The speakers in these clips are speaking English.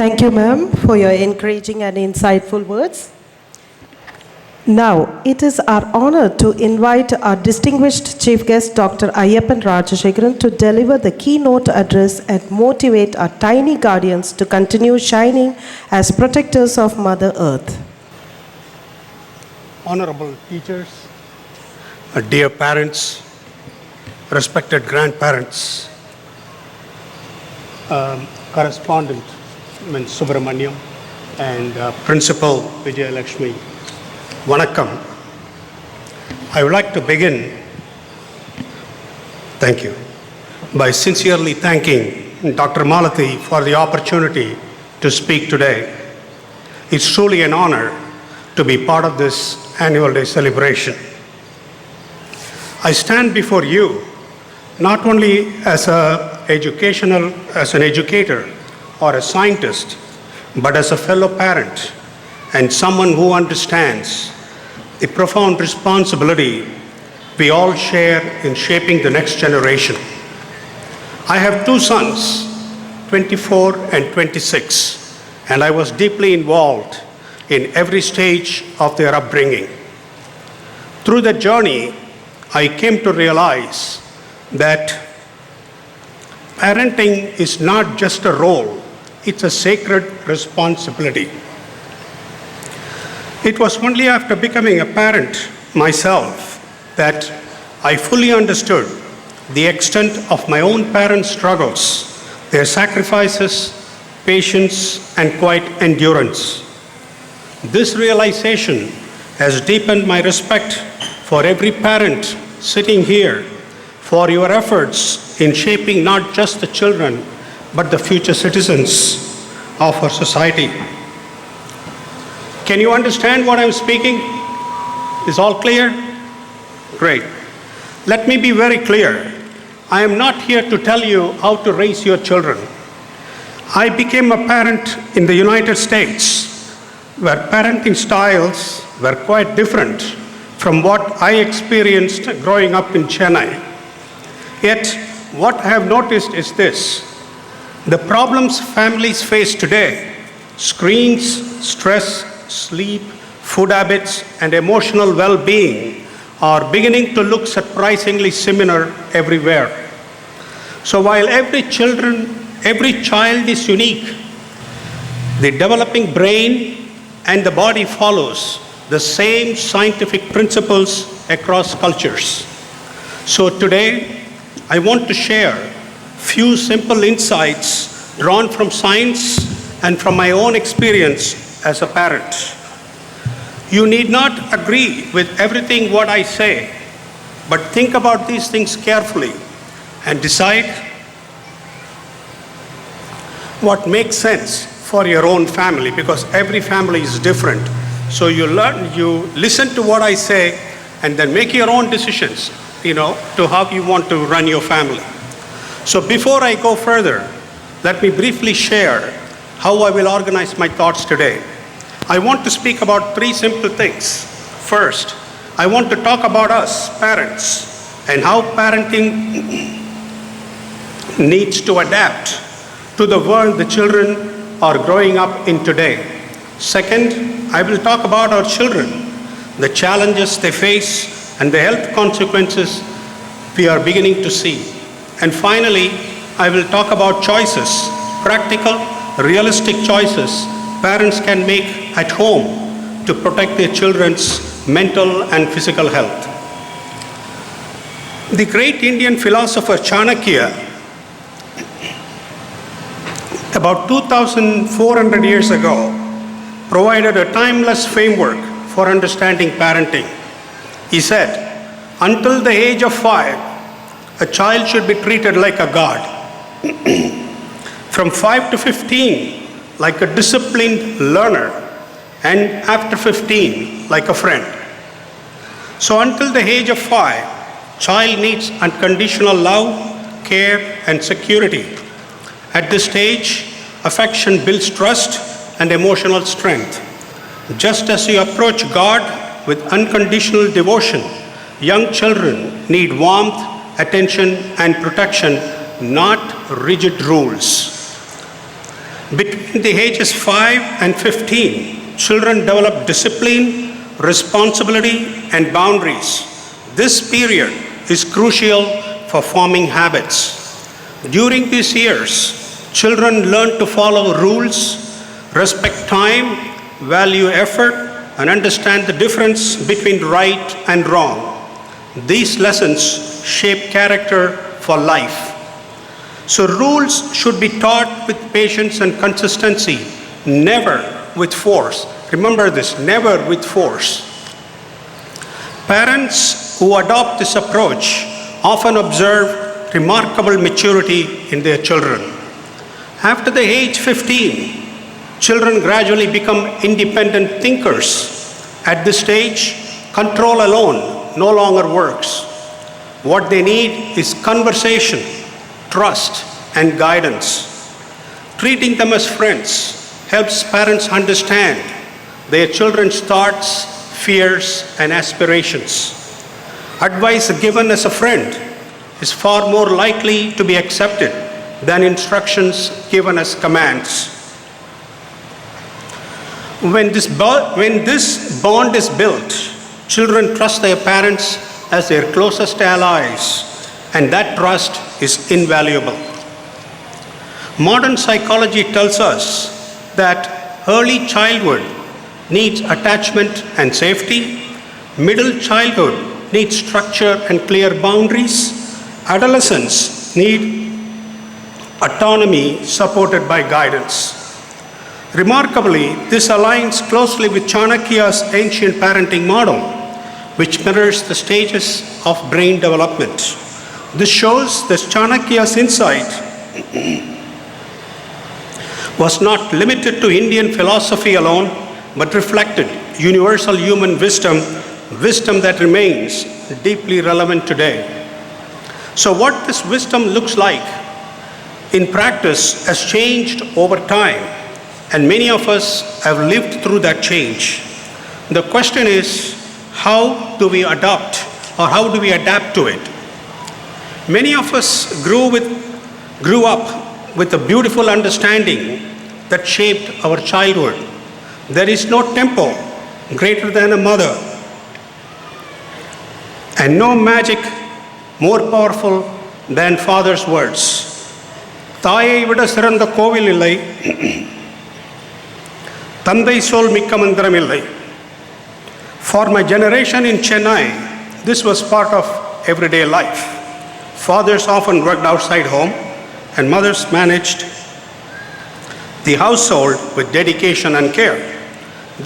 Thank you, ma'am, for your encouraging and insightful words. Now, it is our honor to invite our distinguished chief guest, Dr. Ayyappan Rajashekharan, to deliver the keynote address and motivate our tiny guardians to continue shining as protectors of Mother Earth. Honorable teachers, dear parents, respected grandparents, correspondent Subramaniam, and Principal Vijay Lakshmi, Vanakkam. I would like to begin, thank you, by sincerely thanking Dr. Malati for the opportunity to speak today. It's truly an honor to be part of this annual day celebration. I stand before you not only as an educator or a scientist, but as a fellow parent and someone who understands the profound responsibility we all share in shaping the next generation. I have two sons, 24 and 26, and I was deeply involved in every stage of their upbringing. Through that journey, I came to realize that parenting is not just a role, it's a sacred responsibility. It was only after becoming a parent myself that I fully understood the extent of my own parents' struggles, their sacrifices, patience, and quiet endurance. This realization has deepened my respect for every parent sitting here, for your efforts in shaping not just the children, but the future citizens of our society. Can you understand what I'm speaking? Is all clear? Great. Let me be very clear. I am not here to tell you how to raise your children. I became a parent in the United States, where parenting styles were quite different from what I experienced growing up in Chennai. Yet, what I have noticed is this: the problems families face today, screens, stress, sleep, food habits, and emotional well-being, are beginning to look surprisingly similar everywhere. So while every child is unique, the developing brain and the body follows the same scientific principles across cultures. So today, I want to share few simple insights drawn from science and from my own experience as a parent. You need not agree with everything what I say, but think about these things carefully and decide what makes sense for your own family, because every family is different. So you listen to what I say and then make your own decisions, to how you want to run your family. So before I go further, let me briefly share how I will organize my thoughts today. I want to speak about three simple things. First, I want to talk about us, parents, and how parenting needs to adapt to the world the children are growing up in today. Second, I will talk about our children, the challenges they face, and the health consequences we are beginning to see. And finally, I will talk about choices, practical, realistic choices parents can make at home to protect their children's mental and physical health. The great Indian philosopher Chanakya, about 2,400 years ago, provided a timeless framework for understanding parenting. He said, until the age of 5, a child should be treated like a god. From 5 to 15, like a disciplined learner, and after 15, like a friend. So until the age of 5, child needs unconditional love, care, and security. At this stage, affection builds trust and emotional strength. Just as you approach God with unconditional devotion, young children need warmth, attention, and protection, not rigid rules. Between the ages 5 and 15, children develop discipline, responsibility, and boundaries. This period is crucial for forming habits. During these years, children learn to follow rules, respect time, value effort, and understand the difference between right and wrong. These lessons shape character for life. So rules should be taught with patience and consistency, never with force. Remember this, never with force. Parents who adopt this approach often observe remarkable maturity in their children. After the age 15, children gradually become independent thinkers. At this stage, control alone no longer works. What they need is conversation, trust, and guidance. Treating them as friends helps parents understand their children's thoughts, fears, and aspirations. Advice given as a friend is far more likely to be accepted than instructions given as commands. When this bond is built, children trust their parents as their closest allies, and that trust is invaluable. Modern psychology tells us that early childhood needs attachment and safety, middle childhood needs structure and clear boundaries, adolescents need autonomy supported by guidance. Remarkably, this aligns closely with Chanakya's ancient parenting model, which mirrors the stages of brain development. This shows that Chanakya's insight was not limited to Indian philosophy alone, but reflected universal human wisdom that remains deeply relevant today. So what this wisdom looks like in practice has changed over time, and many of us have lived through that change. The question is, how do we adopt, or how do we adapt to it? Many of us grew up with a beautiful understanding that shaped our childhood. There is no temple greater than a mother, and no magic more powerful than father's words. தாயை விட சிறந்த கோவில் இல்லை, தந்தை சொல் மிக்க மந்திரம் இல்லை. For my generation in Chennai, this was part of everyday life. Fathers often worked outside home, and mothers managed the household with dedication and care.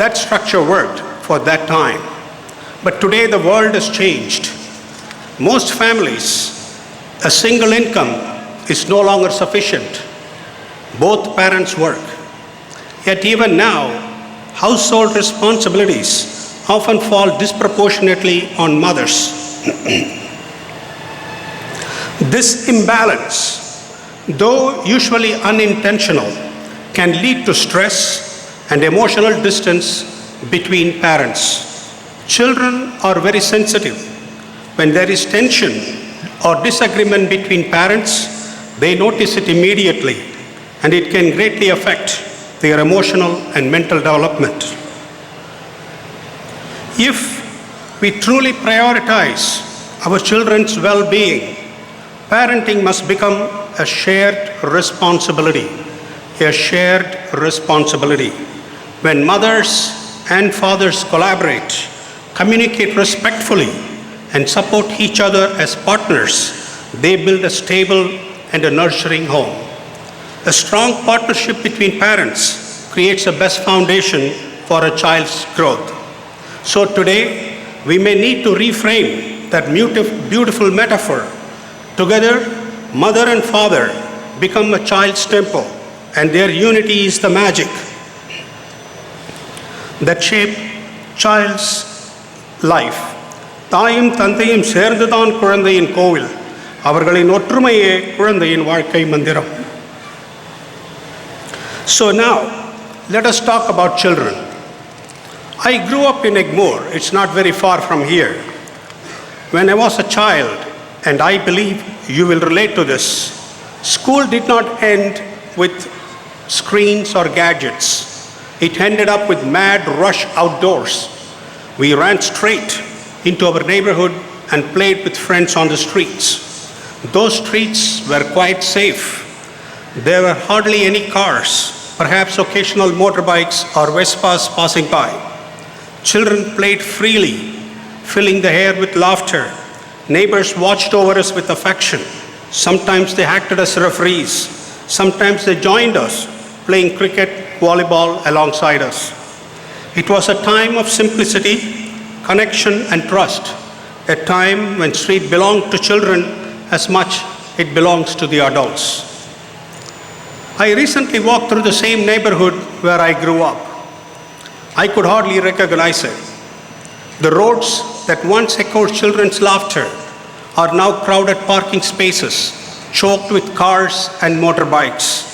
That structure worked for that time. But today the world has changed. Most families, a single income is no longer sufficient. Both parents work. Yet even now, household responsibilities often fall disproportionately on mothers. This imbalance, though usually unintentional, can lead to stress and emotional distance between parents. Children are very sensitive. When there is tension or disagreement between parents, they notice it immediately, and it can greatly affect their emotional and mental development. If we truly prioritize our children's well-being, parenting must become a shared responsibility. A shared responsibility. When mothers and fathers collaborate, communicate respectfully, and support each other as partners, they build a stable and a nurturing home. A strong partnership between parents creates the best foundation for a child's growth. So today, we may need to reframe that beautiful metaphor. Together, mother and father become a child's temple, and their unity is the magic that shape child's life. தாயும் தந்தையும் சேர்ந்துதான் குழந்தையின் கோவில். அவர்களின் ஒற்றுமையே குழந்தையின் வாழ்க்கை மந்திரம். So now, let us talk about children. I grew up in Egmore. It's not very far from here. When I was a child, and I believe you will relate to this, school did not end with screens, or gadgets. It ended up with mad rush outdoors. We ran straight into our neighborhood and played with friends on the streets. Those streets were quite safe. There were hardly any cars, perhaps occasional motorbikes or Vespas passing by. Children played freely, filling the air with laughter. Neighbors watched over us with affection. Sometimes they acted as referees. Sometimes they joined us, playing cricket, volleyball alongside us. It was a time of simplicity, connection, and trust, a time when street belonged to children as much it belongs to the adults. I recently walked through the same neighborhood where I grew up. I could hardly recognize it. The roads that once echoed children's laughter are now crowded parking spaces, choked with cars and motorbikes.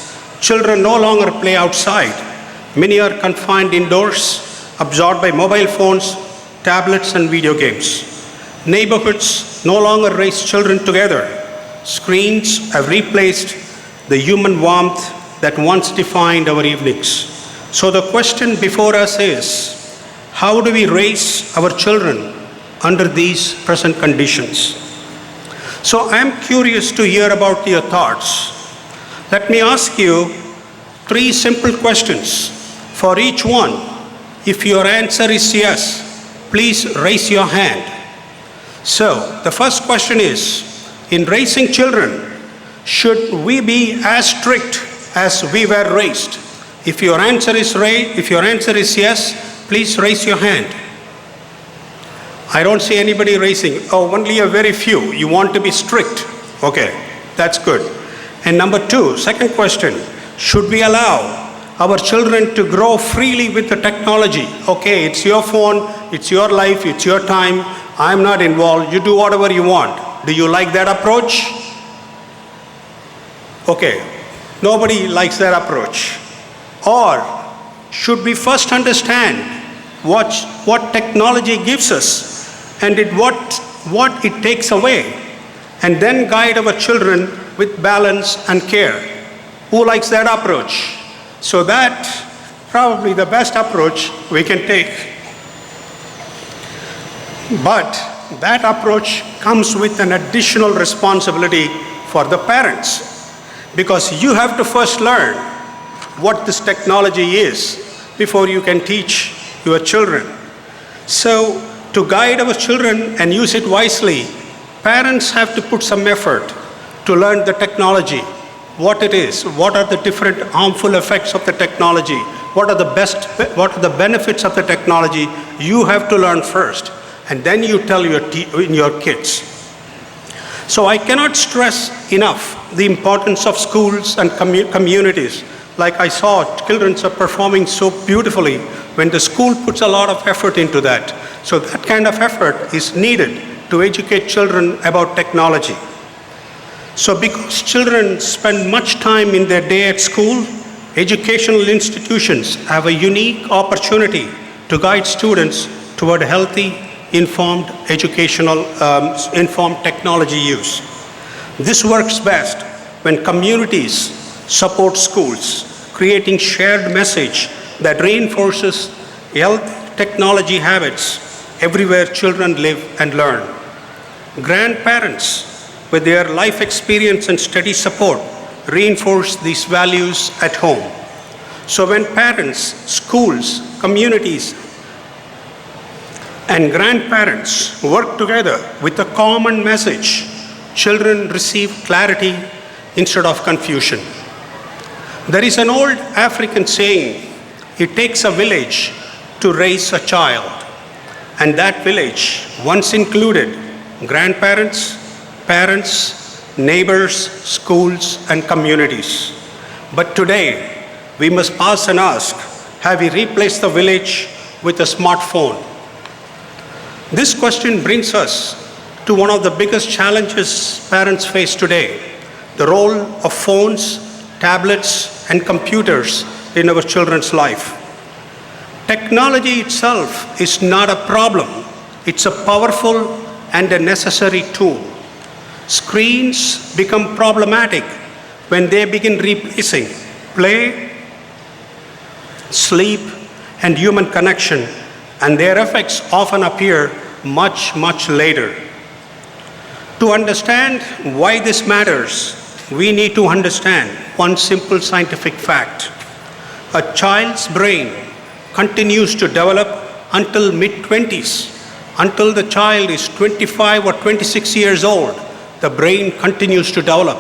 Children no longer play outside. Many are confined indoors, absorbed by mobile phones, tablets, and video games. Neighborhoods no longer raise children together. Screens have replaced the human warmth that once defined our evenings. So the question before us is, how do we raise our children under these present conditions? So I'm curious to hear about your thoughts. Let me ask you 3 simple questions. For each one, if your answer is yes, please raise your hand. So the first question is, in raising children, should we be as strict as we were raised? If your answer is yes, please raise your hand. I don't see anybody raising. Oh, only a very few. You want to be strict. Okay, that's good. And number 2, second question, should we allow our children to grow freely with the technology? Okay, it's your phone, it's your life, it's your time. I'm not involved. You do whatever you want. Do you like that approach? Okay, nobody likes that approach. Or should we first understand what technology gives us and what it takes away, and then guide our children with balance and care? Who likes that approach? So that's probably the best approach we can take. But that approach comes with an additional responsibility for the parents, because you have to first learn what this technology is before you can teach your children. So to guide our children and use it wisely, parents have to put some effort to learn the technology, what it is, what are the different harmful effects of the technology, what are the benefits of the technology. You have to learn first, and then you tell your kids. So I cannot stress enough the importance of schools and communities. Like I saw, children are performing so beautifully when the school puts a lot of effort into that. So that kind of effort is needed to educate children about technology. So because children spend much time in their day at school, educational institutions have a unique opportunity to guide students toward healthy, informed informed technology use. This works best when communities support schools, creating shared message that reinforces healthy technology habits everywhere children live and learn. Grandparents, with their life experience and steady support, reinforce these values at home. So when parents, schools, communities, and grandparents work together with a common message, children receive clarity instead of confusion. There is an old African saying, it takes a village to raise a child. And that village once included grandparents, parents, neighbors, schools, and communities. But today, we must pause and ask, have we replaced the village with a smartphone? This question brings us to one of the biggest challenges parents face today, the role of phones, tablets, and computers in our children's life. Technology itself is not a problem. It's a powerful and a necessary tool. Screens become problematic when they begin replacing play, sleep, and human connection, and their effects often appear much, much later. To understand why this matters, we need to understand one simple scientific fact. A child's brain continues to develop until mid-20s. Until the child is 25 or 26 years old, the brain continues to develop.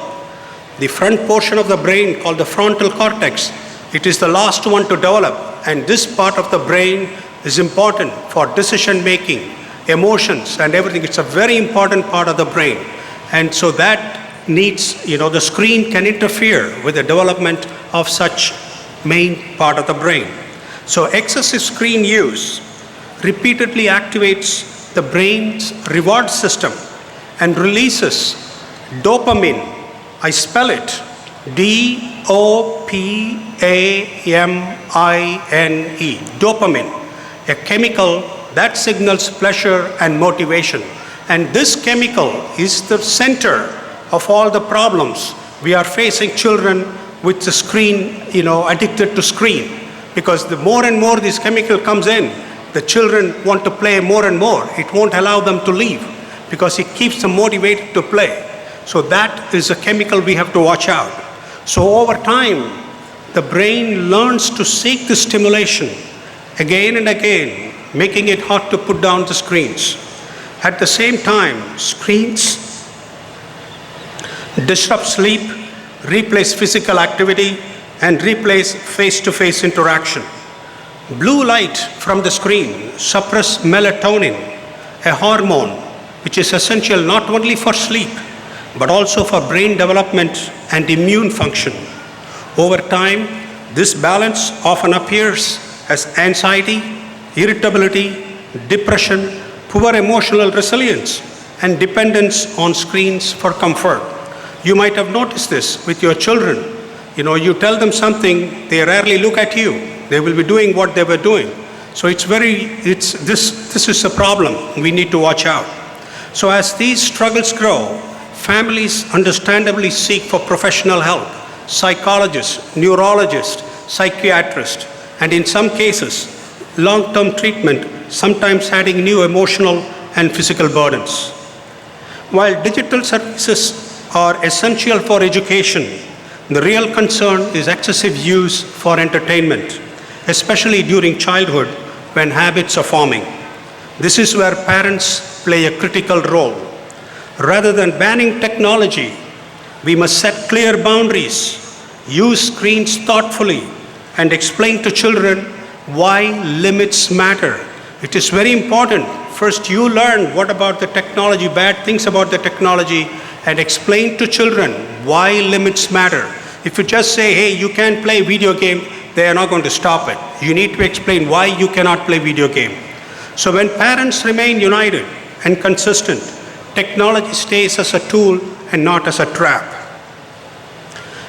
The front portion of the brain, called the frontal cortex, it is the last one to develop, and this part of the brain is important for decision making, emotions, and everything. It's a very important part of the brain, and so that needs, the screen can interfere with the development of such main part of the brain. So excessive screen use repeatedly activates the brain's reward system and releases dopamine. I spell it D-O-P-A-M-I-N-E, dopamine, a chemical that signals pleasure and motivation. And this chemical is the center of all the problems we are facing children with the screen, addicted to screen. Because the more and more this chemical comes in, the children want to play more and more. It won't allow them to leave because it keeps them motivated to play. So that is a chemical we have to watch out. So over time, the brain learns to seek the stimulation again and again, making it hard to put down the screens. At the same time, screens disrupt sleep, replace physical activity, and replace face-to-face interaction. Blue light from the screen suppress melatonin, a hormone which is essential not only for sleep, but also for brain development and immune function. Over time, this balance often appears as anxiety, irritability, depression, poor emotional resilience, and dependence on screens for comfort. You might have noticed this with your children. You tell them something, they rarely look at you. They will be doing what they were doing. So this is a problem we need to watch out. So as these struggles grow, families understandably seek for professional help, psychologists, neurologists, psychiatrists, and in some cases, long-term treatment, sometimes adding new emotional and physical burdens. While digital services are essential for education, the real concern is excessive use for entertainment, especially during childhood when habits are forming. This is where parents play a critical role. Rather than banning technology, we must set clear boundaries, use screens thoughtfully, and explain to children why limits matter. It is very important. First, you learn what about the technology, bad things about the technology, and explain to children why limits matter. If you just say, hey, you can't play video game, they are not going to stop it. You need to explain why you cannot play video game. So when parents remain united and consistent, technology stays as a tool and not as a trap.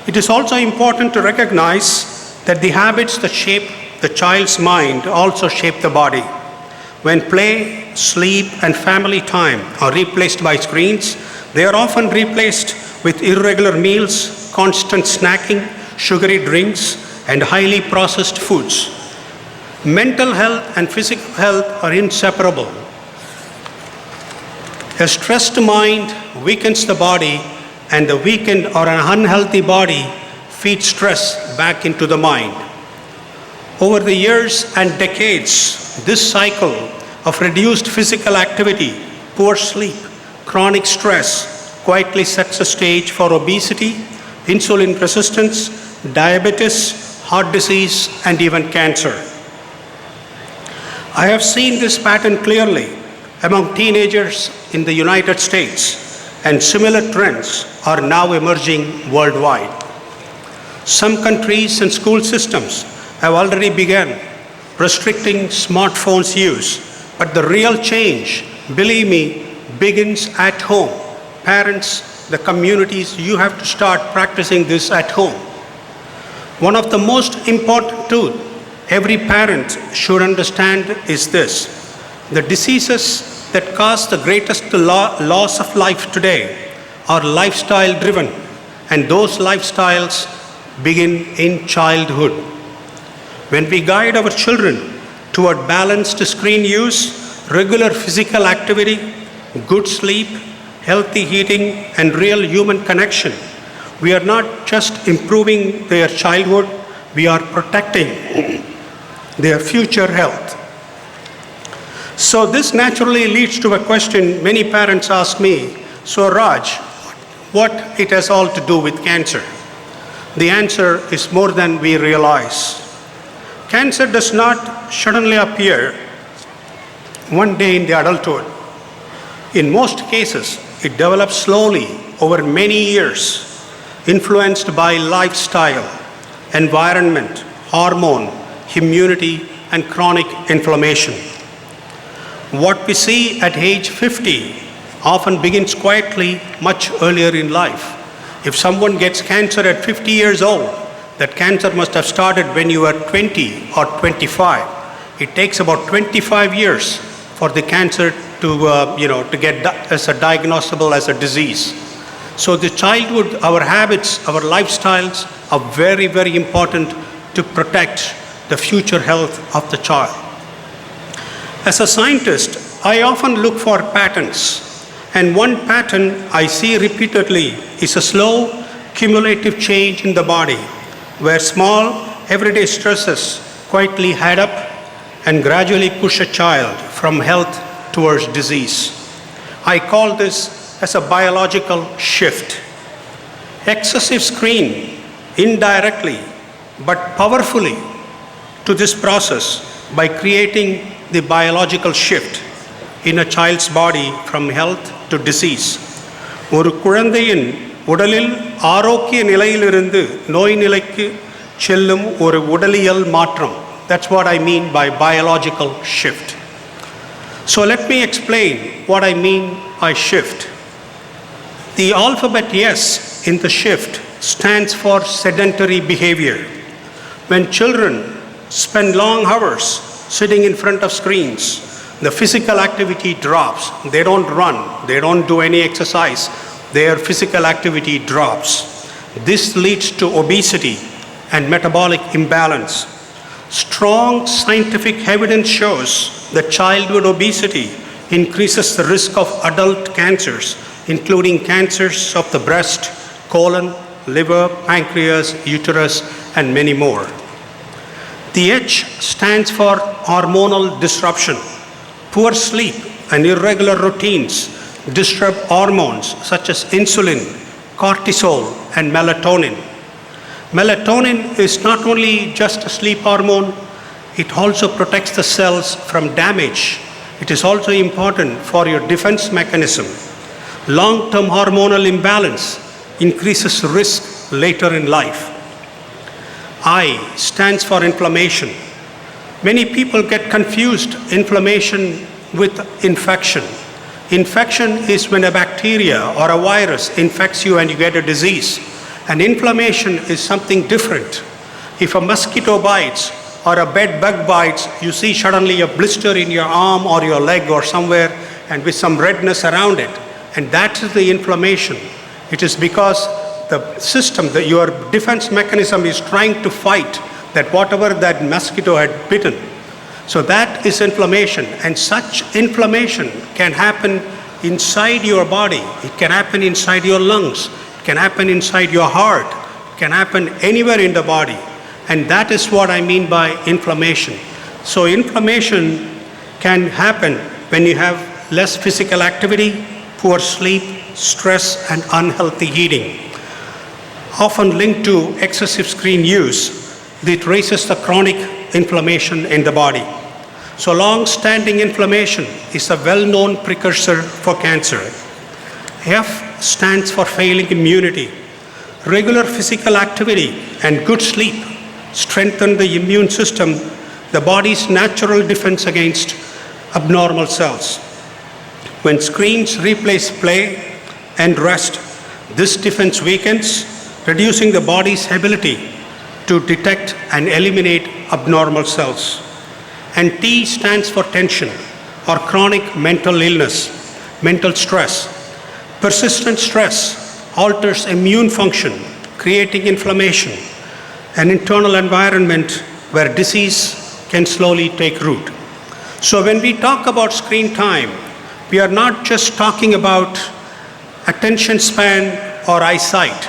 It is also important to recognize that the habits that shape the child's mind also shape the body. When play, sleep, and family time are replaced by screens, they are often replaced with irregular meals, constant snacking, sugary drinks, and highly processed foods. Mental health and physical health are inseparable. A stressed mind weakens the body, and the weakened or an unhealthy body feeds stress back into the mind. Over the years and decades, this cycle of reduced physical activity, poor sleep, chronic stress quietly sets a stage for obesity, insulin resistance, diabetes, heart disease, and even cancer. I have seen this pattern clearly among teenagers in the United States, and similar trends are now emerging worldwide. Some countries and school systems have already begun restricting smartphones use, but the real change, believe me, begins at home. Parents, the communities, you have to start practicing this at home. One of the most important truths every parent should understand is this: the diseases that cause the greatest loss of life today are lifestyle driven, and those lifestyles begin in childhood. When we guide our children toward balanced screen use, regular physical activity, good sleep, healthy eating, and real human connection, we are not just improving their childhood, we are protecting their future health. So this naturally leads to a question many parents ask me, so Raj, what it has all to do with cancer? The answer is more than we realize. Cancer does not suddenly appear one day in the adulthood. In most cases, it develops slowly over many years, influenced by lifestyle, environment, hormone, immunity, and chronic inflammation. What we see at age 50 often begins quietly much earlier in life. If someone gets cancer at 50 years old, that cancer must have started when you were 20 or 25. It takes about 25 years for the cancer to get as a diagnosable as a disease. So the childhood, our habits, our lifestyles are very, very important to protect the future health of the child. As a scientist, I often look for patterns, and one pattern I see repeatedly is a slow, cumulative change in the body, where small, everyday stresses quietly add up and gradually push a child from health towards disease. I call this as a biological shift. Excessive screen indirectly but powerfully to this process by creating the biological shift in a child's body from health to disease. ஒரு குழந்தையின் உடலில் ஆரோக்கிய நிலையிலிருந்து நோய் நிலைக்கு செல்லும் ஒரு உடலியல் மாற்றம். That's what I mean by biological shift. So let me explain what I mean by shift. The alphabet S in the shift stands for sedentary behavior. When children spend long hours sitting in front of screens, the physical activity drops. They don't run, they don't do any exercise. Their physical activity drops. This leads to obesity and metabolic imbalance. Strong scientific evidence shows that childhood obesity increases the risk of adult cancers, including cancers of the breast, colon, liver, pancreas, uterus, and many more. The H stands for hormonal disruption. Poor sleep and irregular routines disturb hormones such as insulin, cortisol, and melatonin. Melatonin is not only just a sleep hormone, it also protects the cells from damage. It is also important for your defense mechanism. Long-term hormonal imbalance increases risk later in life. I stands for inflammation. Many people get confused inflammation with infection. Infection is when a bacteria or a virus infects you and you get a disease. And inflammation is something different. If a mosquito bites or a bed bug bites, you see suddenly a blister in your arm or your leg or somewhere and with some redness around it. And that is the inflammation. It is because the system, your defense mechanism is trying to fight that whatever that mosquito had bitten. So that is inflammation, and such inflammation can happen inside your body. It can happen inside your lungs. It can happen inside your heart. It can happen anywhere in the body. And that is what I mean by inflammation. So inflammation can happen when you have less physical activity, poor sleep, stress, and unhealthy eating. Often linked to excessive screen use, it raises the chronic inflammation in the body. So long-standing inflammation is a well-known precursor for cancer. F stands for failing immunity. Regular physical activity and good sleep strengthen the immune system, the body's natural defense against abnormal cells. When screens replace play and rest, this defense weakens, reducing the body's ability to detect and eliminate abnormal cells. And T stands for tension or chronic mental illness, mental stress. Persistent stress alters immune function, creating inflammation, an internal environment where disease can slowly take root. So when we talk about screen time, we are not just talking about attention span or eyesight.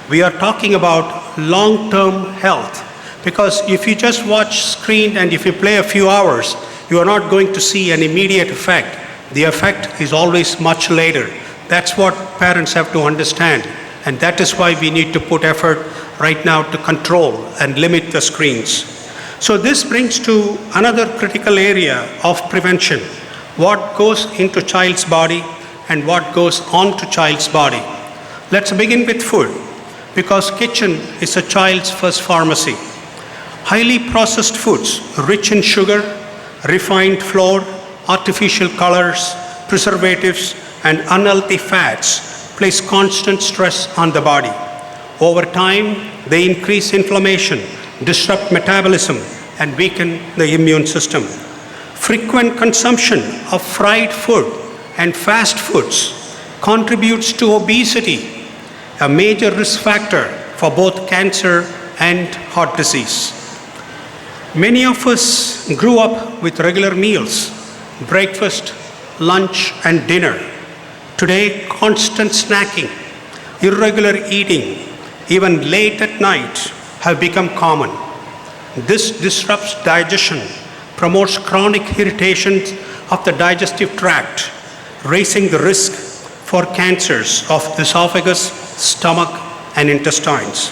We are talking about long-term health. Because if you just watch screen and if you play a few hours, you are not going to see an immediate effect. The effect is always much later. That's what parents have to understand. And that is why we need to put effort right now to control and limit the screens. So this brings to another critical area of prevention. What goes into child's body and what goes on to child's body. Let's begin with food, because kitchen is a child's first pharmacy. Highly processed foods, rich in sugar, refined flour, artificial colors, preservatives, and unhealthy fats place constant stress on the body. Over time, they increase inflammation, disrupt metabolism, and weaken the immune system. Frequent consumption of fried food and fast foods contributes to obesity, a major risk factor for both cancer and heart disease. Many of us grew up with regular meals, breakfast, lunch, and dinner. Today, constant snacking, irregular eating, even late at night have become common. This disrupts digestion, promotes chronic irritations of the digestive tract, raising the risk for cancers of esophagus, stomach, and intestines.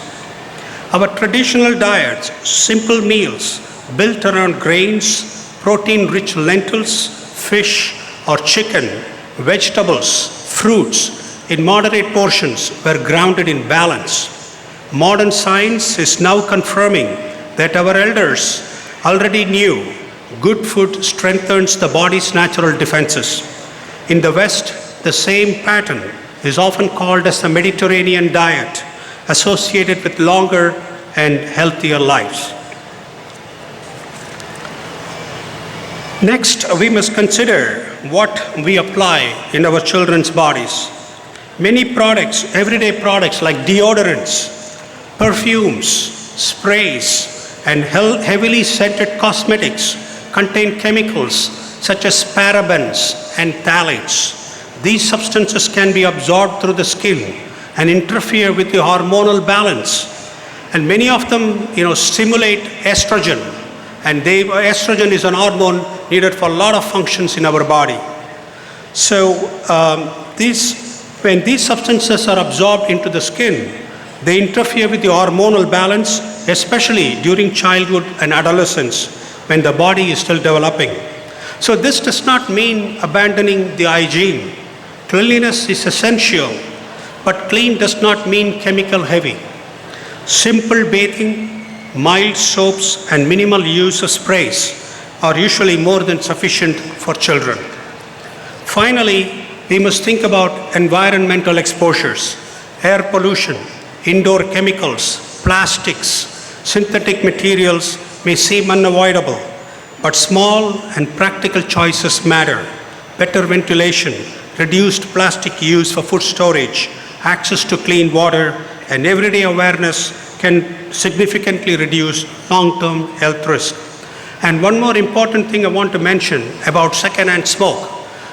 Our traditional diets, simple meals built around grains, protein-rich lentils, fish or chicken, vegetables, fruits in moderate portions were grounded in balance. Modern science is now confirming that our elders already knew good food strengthens the body's natural defenses. In the West, the same pattern is often called as the Mediterranean diet, associated with longer and healthier lives. Next, we must consider what we apply in our children's bodies. Many products, everyday products like deodorants, perfumes, sprays, and heavily scented cosmetics contain chemicals such as parabens and phthalates. These substances can be absorbed through the skin and interfere with the hormonal balance. And many of them, stimulate estrogen. And estrogen is an hormone needed for a lot of functions in our body. So when these substances are absorbed into the skin, they interfere with the hormonal balance, especially during childhood and adolescence, when the body is still developing. So this does not mean abandoning the hygiene. Cleanliness is essential, but clean does not mean chemical heavy. Simple bathing, mild soaps, and minimal use of sprays are usually more than sufficient for children. Finally, we must think about environmental exposures, air pollution, indoor chemicals, plastics, synthetic materials may seem unavoidable, but small and practical choices matter. Better ventilation, reduced plastic use for food storage, access to clean water, and everyday awareness can significantly reduce long-term health risk. And one more important thing I want to mention about secondhand smoke.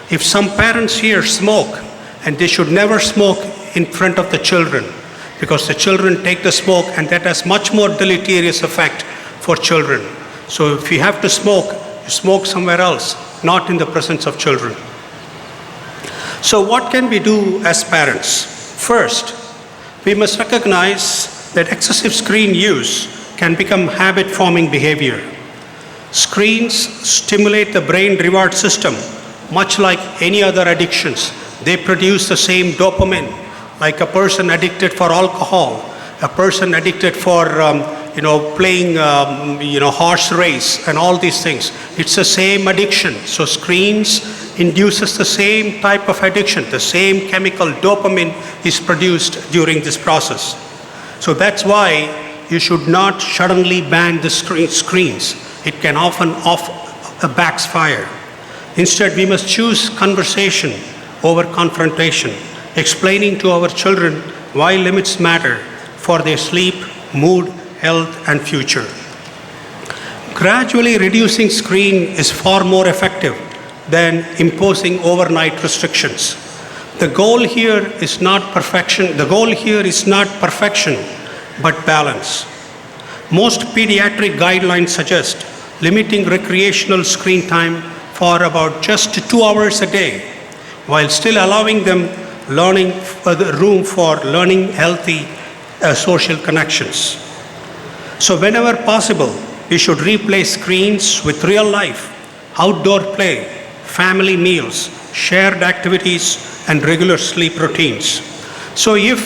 If some parents here smoke, and they should never smoke in front of the children, because the children take the smoke and that has much more deleterious effect for children. So if you have to smoke, you smoke somewhere else, not in the presence of children. So what can we do as parents? First, we must recognize that excessive screen use can become habit-forming behavior. Screens stimulate the brain reward system, much like any other addictions. They produce the same dopamine, like a person addicted for alcohol, a person addicted for playing horse race and all these things. It's the same addiction. So screens induces the same type of addiction. The same chemical dopamine is produced during this process. So that's why you should not suddenly ban the screens. It can often backfire. Instead, we must choose conversation over confrontation, explaining to our children why limits matter for their sleep, mood, health, and future. Gradually reducing screen is far more effective than imposing overnight restrictions. The goal here is not perfection. The goal here is not perfection, but balance. Most pediatric guidelines suggest limiting recreational screen time for about just 2 hours a day, while still allowing them room for learning healthy social connections. So whenever possible, we should replace screens with real life, outdoor play, family meals, shared activities, and regular sleep routines. So if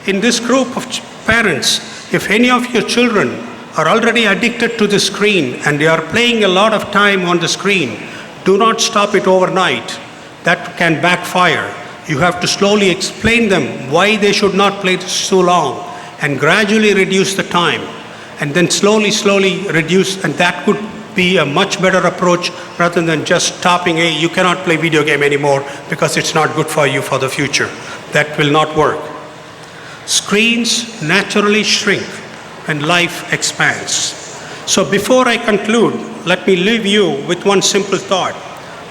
in this group of parents, if any of your children are already addicted to the screen and they are playing a lot of time on the screen, do not stop it overnight. That can backfire. You have to slowly explain them why they should not play so long and gradually reduce the time, and then slowly reduce, and that could be a much better approach rather than just stopping, hey, you cannot play video game anymore because it's not good for you for the future. That will not work. Screens naturally shrink when life expands. So before I conclude, let me leave you with one simple thought.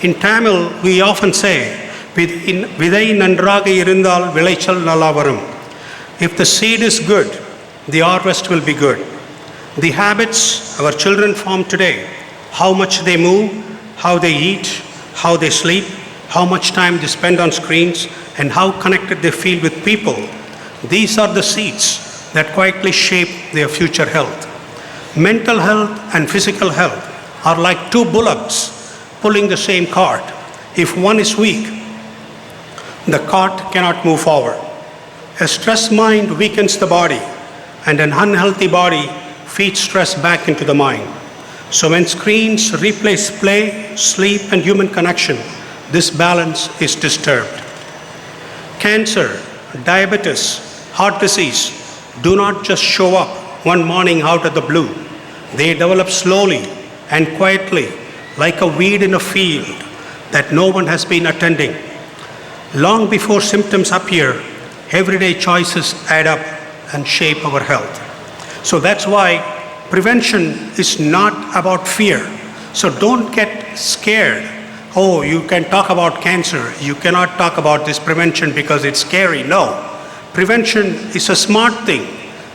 In Tamil, we often say, "Vidai nandraga irundal vilaichal nalla varum." If the seed is good, the harvest will be good. The habits our children form today, how much they move, how they eat, how they sleep, how much time they spend on screens, and how connected they feel with people, these are the seeds that quietly shape their future health. Mental health and physical health are like two bullocks pulling the same cart. If one is weak, the cart cannot move forward. A stressed mind weakens the body, and an unhealthy body feeds stress back into the mind. So when screens replace play, sleep, and human connection, this balance is disturbed. Cancer, diabetes, heart disease do not just show up one morning out of the blue. They develop slowly and quietly, like a weed in a field that no one has been attending. Long before symptoms appear, everyday choices add up and shape our health. So that's why prevention is not about fear. So don't get scared. Oh, you can talk about cancer. You cannot talk about this prevention because it's scary. No. Prevention is a smart thing.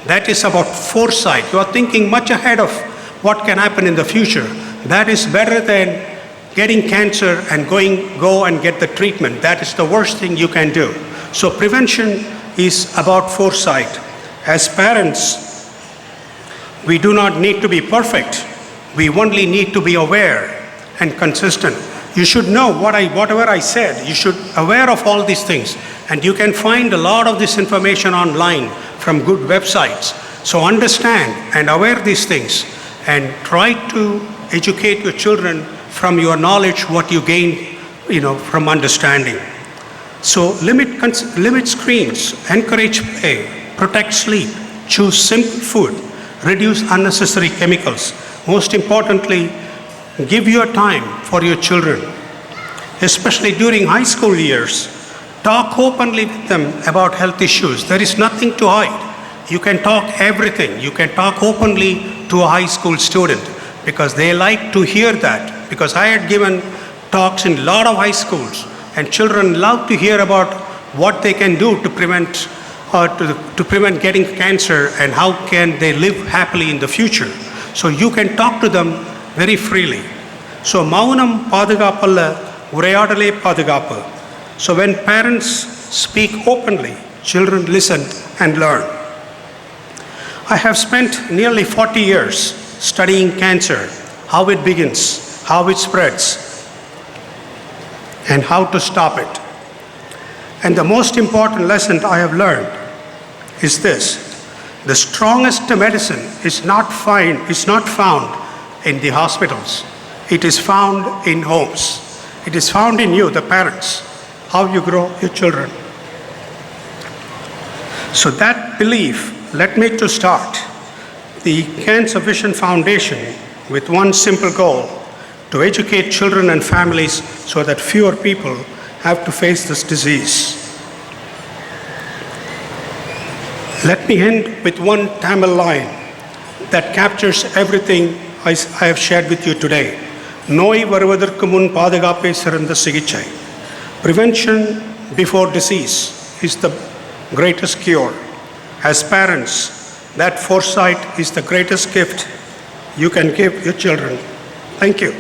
That is about foresight. You are thinking much ahead of what can happen in the future. That is better than getting cancer and go and get the treatment. That is the worst thing you can do. So prevention is about foresight. As parents, we do not need to be perfect. We only need to be aware and consistent. You should know whatever I said. You should be aware of all these things. And you can find a lot of this information online from good websites. So understand and aware these things and try to educate your children from your knowledge, what you gain, from understanding. So limit screens, encourage play, protect sleep, choose simple food, reduce unnecessary chemicals. Most importantly, give your time for your children, especially during high school years. Talk openly with them about health issues. There is nothing to hide. You can talk everything. You can talk openly to a high school student because they like to hear that. Because I had given talks in a lot of high schools and children love to hear about what they can do to prevent getting cancer and how can they live happily in the future. So you can talk to them very freely. So maunam padagapalla urayadale padagapu. So when parents speak openly, children listen and learn. I have spent nearly 40 years studying cancer, how it begins, how it spreads, and how to stop it. And the most important lesson I have learned is this: the strongest medicine is not found in the hospitals. It is found in homes. It is found in you, the parents, how you grow your children. So that belief led me to start the Cancer Vision Foundation with one simple goal: to educate children and families so that fewer people have to face this disease. Let me end with one Tamil line that captures everything I have shared with you today. நோய் வருவதற்கு முன் பாதுகாப்பே சிறந்த சிகிச்சை. Prevention before disease is the greatest cure. As parents, that foresight is the greatest gift you can give your children. Thank you.